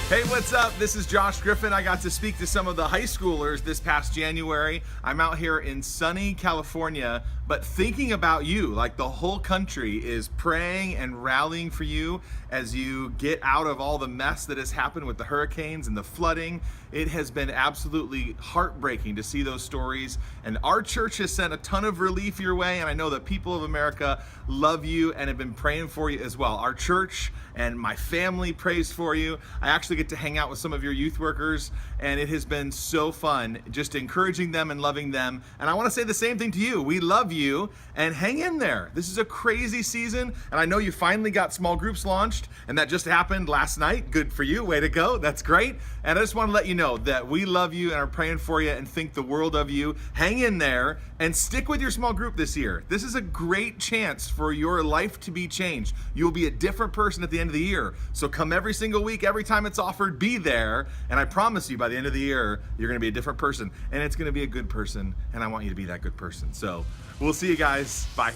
Hey, what's up? This is Josh Griffin. I got to speak to some of the high schoolers this past January. I'm out here in sunny California, but thinking about you, like the whole country is praying and rallying for you as you get out of all the mess that has happened with the hurricanes and the flooding. It has been absolutely heartbreaking to see those stories, and our church has sent a ton of relief your way, and I know that people of America love you and have been praying for you as well. Our church and my family prays for you. I actually get to hang out with some of your youth workers, and it has been so fun just encouraging them and loving them. And I want to say the same thing to you. We love you, and hang in there. This is a crazy season, and I know you finally got small groups launched, and that just happened last night. Good for you. Way to go. That's great. And I just want to let you know that we love you and are praying for you and think the world of you. Hang in there and stick with your small group this year. This is a great chance for your life to be changed. You'll be a different person at the end of the year. So come every single week, every time it's offered, be there. And I promise you, by the end of the year, you're going to be a different person. And it's going to be a good person. And I want you to be that good person. So we'll see you guys. Bye.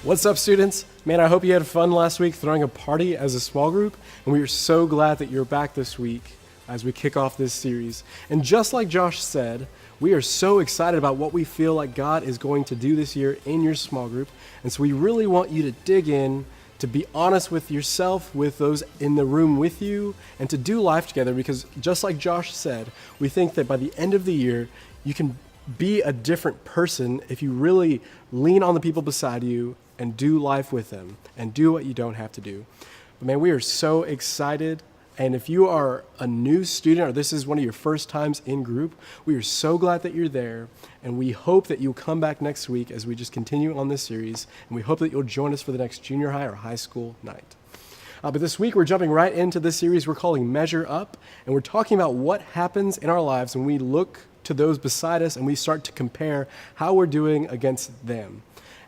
What's up, students? Man, I hope you had fun last week throwing a party as a small group. And we are so glad that you're back this week as we kick off this series. And just like Josh said, we are so excited about what we feel like God is going to do this year in your small group. And so we really want you to dig in, to be honest with yourself, with those in the room with you, and to do life together, because just like Josh said, we think that by the end of the year, you can be a different person if you really lean on the people beside you and do life with them and do what you don't have to do. But man, we are so excited. And if you are a new student or this is one of your first times in group, we are so glad that you're there. And we hope that you'll come back next week as we just continue on this series. And we hope that you'll join us for the next junior high or high school night. But this week, we're jumping right into this series we're calling Measure Up. And we're talking about what happens in our lives when we look to those beside us and we start to compare how we're doing against them.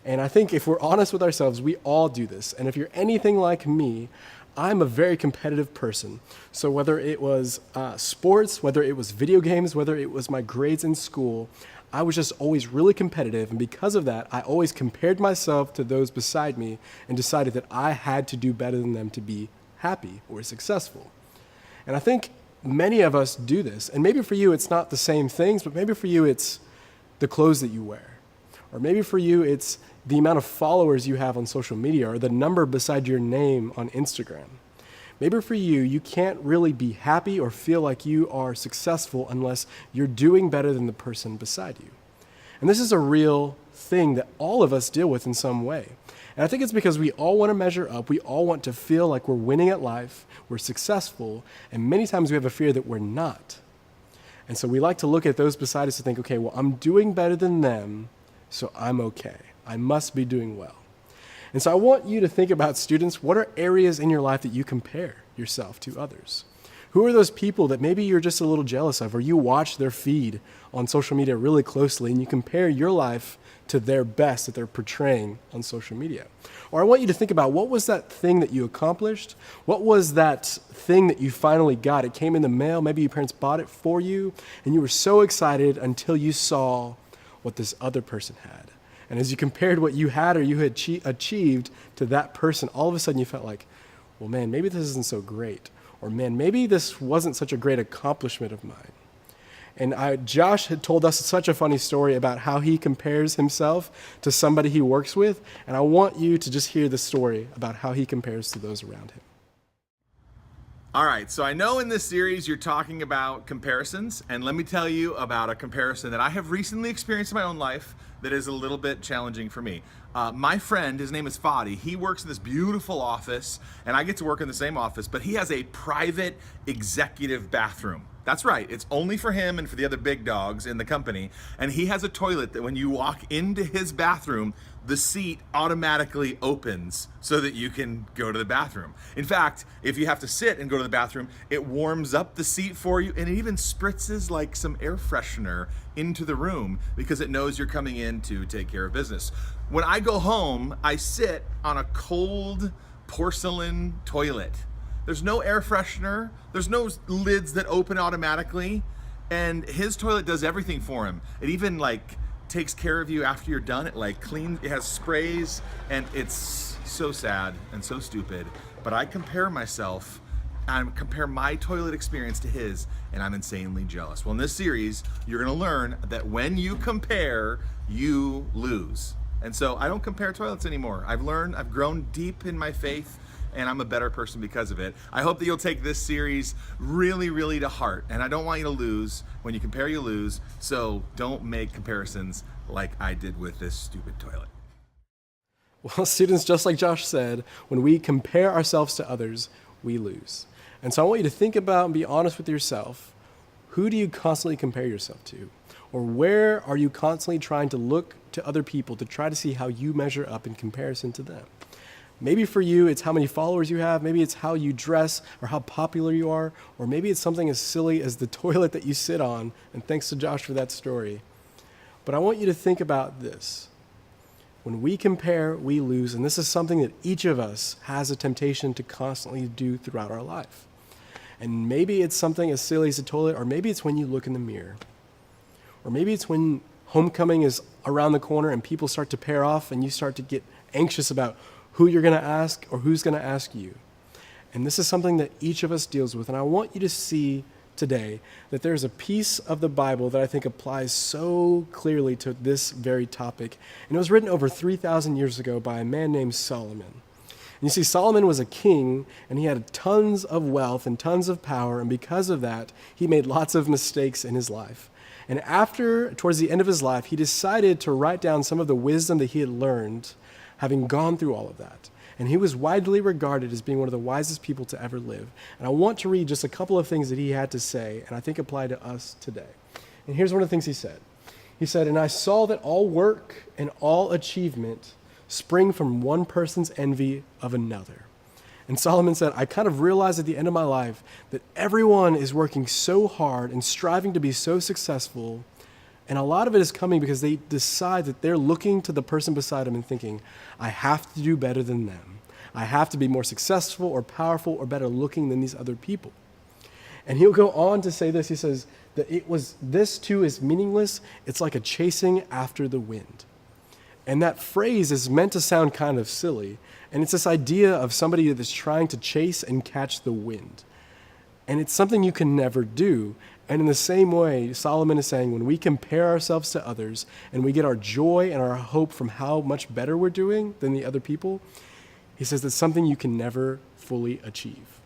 And I think if we're honest with ourselves, we all do this. And if you're anything like me, I'm a very competitive person. So whether it was sports, whether it was video games, whether it was my grades in school, I was just always really competitive. And because of that, I always compared myself to those beside me and decided that I had to do better than them to be happy or successful. And I think many of us do this. And maybe for you, it's not the same things, but maybe for you, it's the clothes that you wear. Or maybe for you, it's the amount of followers you have on social media or the number beside your name on Instagram. Maybe for you, you can't really be happy or feel like you are successful unless you're doing better than the person beside you. And this is a real thing that all of us deal with in some way. And I think it's because we all want to measure up. We all want to feel like we're winning at life, we're successful, and many times we have a fear that we're not. And so we like to look at those beside us and think, okay, well, I'm doing better than them, so I'm okay. I must be doing well. And so I want you to think about, students, what are areas in your life that you compare yourself to others? Who are those people that maybe you're just a little jealous of, or you watch their feed on social media really closely and you compare your life to their best that they're portraying on social media? Or I want you to think about, what was that thing that you accomplished? What was that thing that you finally got? It came in the mail, maybe your parents bought it for you, and you were so excited until you saw what this other person had. And as you compared what you had or you had achieved to that person, all of a sudden you felt like, well, man, maybe this isn't so great. Or man, maybe this wasn't such a great accomplishment of mine. And Josh had told us such a funny story about how he compares himself to somebody he works with. And I want you to just hear the story about how he compares to those around him. All right, so I know in this series you're talking about comparisons, and let me tell you about a comparison that I have recently experienced in my own life that is a little bit challenging for me. My friend, his name is Fadi, he works in this beautiful office, and I get to work in the same office, but he has a private executive bathroom. That's right, it's only for him and for the other big dogs in the company, and he has a toilet that when you walk into his bathroom, the seat automatically opens so that you can go to the bathroom. In fact, if you have to sit and go to the bathroom, it warms up the seat for you, and it even spritzes like some air freshener into the room because it knows you're coming in to take care of business. When I go home, I sit on a cold porcelain toilet. There's no air freshener, there's no lids that open automatically, and his toilet does everything for him. It even takes care of you after you're done. It cleans, it has sprays, and it's so sad and so stupid. But I compare myself I compare my toilet experience to his, and I'm insanely jealous. Well, in this series, you're gonna learn that when you compare, you lose. And so I don't compare toilets anymore. I've grown deep in my faith, and I'm a better person because of it. I hope that you'll take this series really, really to heart. And I don't want you to lose. When you compare, you lose. So don't make comparisons like I did with this stupid toilet. Well, students, just like Josh said, when we compare ourselves to others, we lose. And so I want you to think about and be honest with yourself. Who do you constantly compare yourself to? Or where are you constantly trying to look to other people to try to see how you measure up in comparison to them? Maybe for you, it's how many followers you have. Maybe it's how you dress or how popular you are. Or maybe it's something as silly as the toilet that you sit on. And thanks to Josh for that story. But I want you to think about this. When we compare, we lose. And this is something that each of us has a temptation to constantly do throughout our life. And maybe it's something as silly as a toilet, or maybe it's when you look in the mirror. Or maybe it's when homecoming is around the corner and people start to pair off and you start to get anxious about who you're going to ask or who's going to ask you. And this is something that each of us deals with. And I want you to see today that there's a piece of the Bible that I think applies so clearly to this very topic. And it was written over 3,000 years ago by a man named Solomon. And you see, Solomon was a king, and he had tons of wealth and tons of power, and because of that, he made lots of mistakes in his life. And towards the end of his life, he decided to write down some of the wisdom that he had learned, having gone through all of that. And he was widely regarded as being one of the wisest people to ever live. And I want to read just a couple of things that he had to say, and I think apply to us today. And here's one of the things he said. He said, "And I saw that all work and all achievement spring from one person's envy of another." And Solomon said, "I kind of realized at the end of my life that everyone is working so hard and striving to be so successful, and a lot of it is coming because they decide that they're looking to the person beside them and thinking, I have to do better than them. I have to be more successful or powerful or better looking than these other people." And he'll go on to say this. He says that this too is meaningless. It's like a chasing after the wind. And that phrase is meant to sound kind of silly. And it's this idea of somebody that's trying to chase and catch the wind. And it's something you can never do. And in the same way, Solomon is saying when we compare ourselves to others and we get our joy and our hope from how much better we're doing than the other people, he says that's something you can never fully achieve.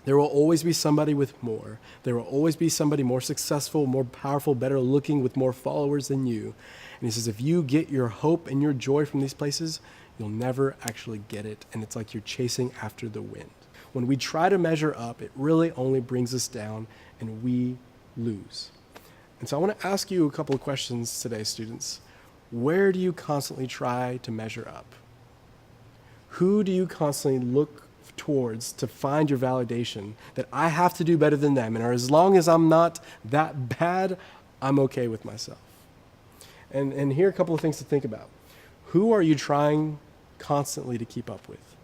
There will always be somebody with more. There will always be somebody more successful, more powerful, better looking, with more followers than you. And he says if you get your hope and your joy from these places, you'll never actually get it. And it's like you're chasing after the wind. When we try to measure up, it really only brings us down and we lose. And so I want to ask you a couple of questions today, students. Where do you constantly try to measure up? Who do you constantly look towards to find your validation that I have to do better than them, and as long as I'm not that bad, I'm okay with myself? And here are a couple of things to think about. Who are you trying constantly to keep up with?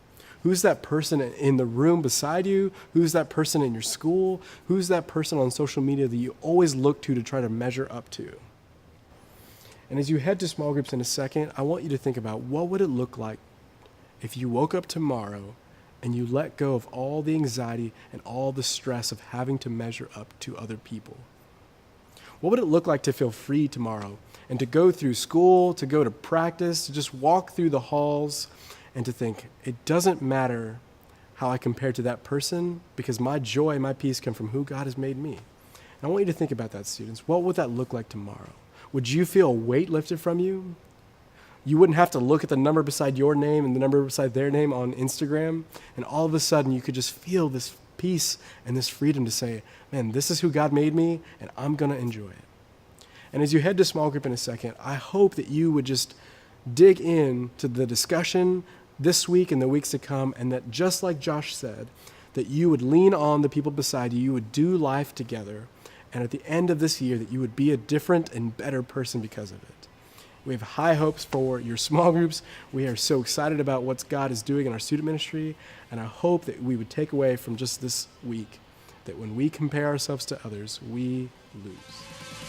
Who's that person in the room beside you? Who's that person in your school? Who's that person on social media that you always look to try to measure up to? And as you head to small groups in a second, I want you to think about what would it look like if you woke up tomorrow and you let go of all the anxiety and all the stress of having to measure up to other people. What would it look like to feel free tomorrow and to go through school, to go to practice, to just walk through the halls and to think, it doesn't matter how I compare to that person because my joy and my peace come from who God has made me. And I want you to think about that, students. What would that look like tomorrow? Would you feel a weight lifted from you? You wouldn't have to look at the number beside your name and the number beside their name on Instagram, and all of a sudden you could just feel this peace and this freedom to say, man, this is who God made me, and I'm going to enjoy it. And as you head to small group in a second, I hope that you would just dig in to the discussion this week and the weeks to come, and that just like Josh said, that you would lean on the people beside you, you would do life together, and at the end of this year that you would be a different and better person because of it. We have high hopes for your small groups. We are so excited about what God is doing in our student ministry, and I hope that we would take away from just this week that when we compare ourselves to others, we lose.